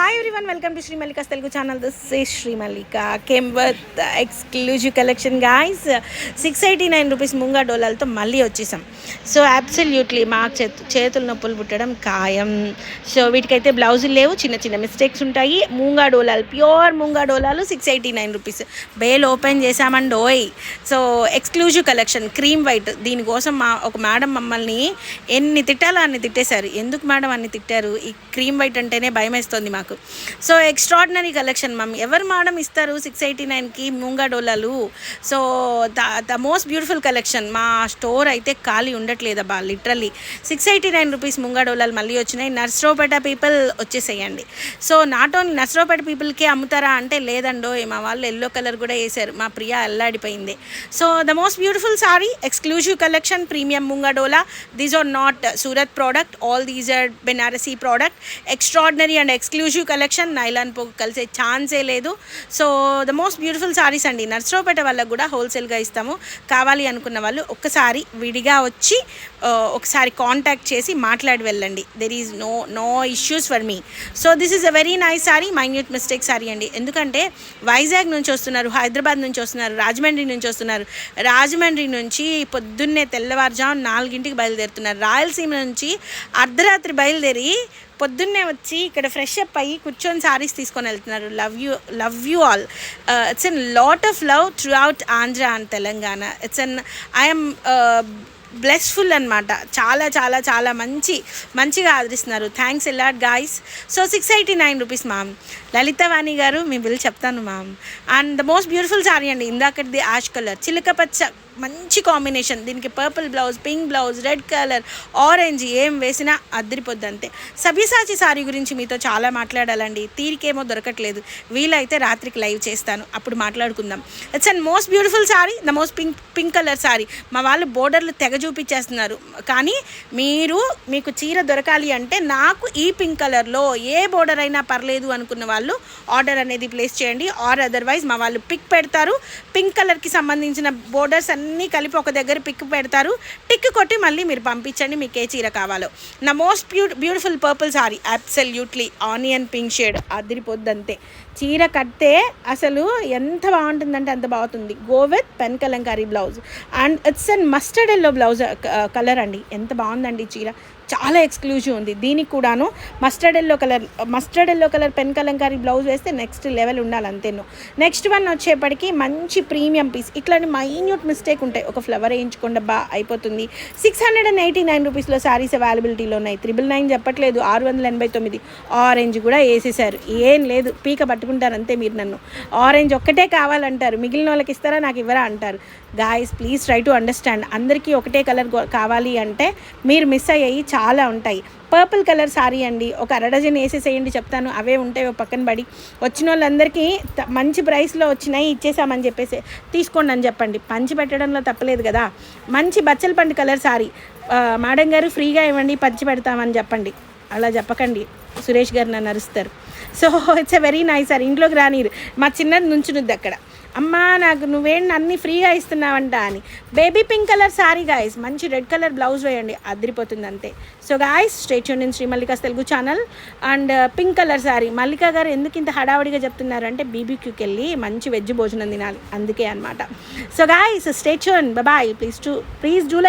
Hi everyone, welcome to Sri Mallika's Telugu channel. This is Sri Mallika. Came with exclusive collection guys. 689 rupees munga dollarతో మళ్ళీ వచ్చేసాం. So absolutely మా చేతుల నొప్పులు పుట్టడం ఖాయం. సో వీటికైతే బ్లౌజులు లేవు, చిన్న చిన్న మిస్టేక్స్ ఉంటాయి. ముంగా డోలాలు, ప్యూర్ ముంగా డోలాలు 689 రూపీస్. బేల్ ఓపెన్ చేసామండి ఓయ్. So exclusive collection cream white. దీనికోసం ఒక మేడం మమ్మల్ని ఎన్ని తిట్టాలో అన్ని తిట్టేశారు. ఎందుకు మేడం అన్ని తిట్టారు? ఈ క్రీమ్ వైట్ అంటేనే భయం వేస్తుంది మాకు. So extraordinary collection mummy. ఎవరు మేడం ఇస్తారు 689కి ముంగా డోలాలు? So the most beautiful collection. మా స్టోర్ అయితే ఖాళీ ఉండట్లేదబ్బా, లిటరల్లీ. 689 రూపీస్ ముంగా డోలాలు మళ్ళీ వచ్చినాయి. నర్సరావుపేట పీపుల్ వచ్చేసేయండి. సో నాట్ ఓన్లీ నర్సరావుపేట పీపుల్కే అమ్ముతారా అంటే లేదండో, మా వాళ్ళు ఎల్లో కలర్ కూడా వేశారు. మా ప్రియా అల్లాడిపోయింది. So the most beautiful sorry, exclusive collection, premium munga డోలా. These are not Surat product, all these are Banarasi product. Extraordinary and exclusive collection. Nylon పోగు కలిసే ఛాన్సే లేదు. So the most beautiful saris అండి. నర్సరావుపేట వాళ్ళకు కూడా హోల్సేల్గా ఇస్తాము. కావాలి అనుకున్న వాళ్ళు ఒక్కసారి విడిగా వచ్చి ఒకసారి కాంటాక్ట్ చేసి మాట్లాడి వెళ్ళండి. There is no issues for me. So this is a very nice sari, minute mistake sorry అండి. ఎందుకంటే వైజాగ్ నుంచి వస్తున్నారు, హైదరాబాద్ నుంచి వస్తున్నారు, రాజమండ్రి నుంచి వస్తున్నారు. రాజమండ్రి నుంచి పొద్దున్నే తెల్లవారుజాము 4 బయలుదేరుతున్నారు. రాయలసీమ నుంచి అర్ధరాత్రి బయలుదేరి పొద్దున్నే వచ్చి ఇక్కడ ఫ్రెష్ అప్ అయ్యి కూర్చొని సారీస్ తీసుకొని వెళ్తున్నారు. Love you all. It's an lot of love throughout Andhra and Telangana. It's an I'm blessful అనమాట. చాలా చాలా చాలా మంచిగా ఆదరిస్తున్నారు. Thanks a lot guys. So 689 rupees ma'am. Lalithavani garu మీ బిల్ చెప్తాను ma'am. And the most beautiful sari అండి. ఇందాకటిది యాష్ కలర్, చిలక పచ్చ, మంచి కాంబినేషన్. దీనికి purple blouse, pink blouse, red colour, orange, ఏం వేసినా అద్దరిపోద్ది అంతే. సబ్యసాచి సారీ గురించి మీతో చాలా మాట్లాడాలండి, తీరికేమో దొరకట్లేదు. వీలైతే రాత్రికి లైవ్ చేస్తాను, అప్పుడు మాట్లాడుకుందాం. It's and most beautiful sorry, the most pink colour sorry. మా వాళ్ళు బోర్డర్లు తెగ చూపించేస్తున్నారు. కానీ మీకు చీర దొరకాలి అంటే నాకు ఈ పింక్ కలర్లో ఏ బోర్డర్ అయినా పర్లేదు అనుకున్న వాళ్ళు ఆర్డర్ అనేది ప్లేస్ చేయండి. ఆర్ అదర్వైజ్ మా వాళ్ళు పిక్ పెడతారు. పింక్ కలర్కి సంబంధించిన బోర్డర్స్ అన్నీ కలిపి ఒక దగ్గర పిక్ పెడతారు. టిక్ కొట్టి మళ్ళీ మీరు పంపించండి మీకు ఏ చీర కావాలో. నా most beautiful purple sari, absolutely onion pink shade, అదిరిపోద్దంతే. చీర కడితే అసలు ఎంత బాగుంటుందంటే అంత బాగుంటుంది. Go with pen kalamkari blouse and it's and mustard yellow blouse colour అండి. ఎంత బాగుందండి చీర, చాలా ఎక్స్క్లూజివ్ ఉంది. దీనికి కూడాను mustard yellow colour pen kalamkari blouse వేస్తే నెక్స్ట్ లెవెల్ ఉండాలి అంతేనో. నెక్స్ట్ వన్ వచ్చేప్పటికి మంచి ప్రీమియం పీస్. ఇట్లాంటి మైన్యూట్ మిస్టేక్ ఉంటాయి. ఒక ఫ్లవర్ వేయించకుండా అయిపోతుంది. 689 రూపీస్లో శారీస్ అవైలబిలిటీలో ఉన్నాయి. 999 చెప్పట్లేదు, 689. ఆరెంజ్ కూడా వేసేసారు. ఏం లేదు, పీక పట్టుకుంటారు అంతే మీరు నన్ను. ఆరెంజ్ ఒక్కటే కావాలంటారు, మిగిలిన వాళ్ళకి ఇస్తారా నాకు ఇవ్వరా అంటారు. Guys please try to understand. అందరికీ ఒకటే కలర్ కావాలి అంటే మీరు మిస్ అయ్యాయి చాలా ఉంటాయి. పర్పుల్ కలర్ సారీ అండి, ఒక అరడజన్ వేసేసేయండి చెప్తాను. అవే ఉంటాయి ఒక పక్కన పడి. వచ్చిన వాళ్ళందరికీ మంచి ప్రైస్లో వచ్చినాయి ఇచ్చేసామని చెప్పేసి తీసుకోండి అని చెప్పండి. పంచి పెట్టడంలో తప్పలేదు కదా. మంచి బచ్చల పండు కలర్ సారీ, మేడం గారు ఫ్రీగా ఇవ్వండి పంచి పెడతామని చెప్పండి. అలా చెప్పకండి, సురేష్ గారు నన్ను అరుస్తారు. So it's a very nice sari. ఇంట్లోకి రానిరు, మా చిన్నది నుంచునుద్ది అక్కడ. అమ్మా నాకు నువ్వేంటి అన్నీ ఫ్రీగా ఇస్తున్నావంట అని. Baby pink colour sari guys, మంచి రెడ్ కలర్ బ్లౌజ్ వేయండి, అదిరిపోతుంది అంతే. So guys stay tuned in Shri Mallika's Telugu channel. And pink colour sari. Mallika గారు ఎందుకు ఇంత హడావుడిగా చెప్తున్నారు అంటే బీబీక్యూకి వెళ్ళి మంచి వెజ్ భోజనం తినాలి, అందుకే అనమాట. So guys stay tuned, bye. Please do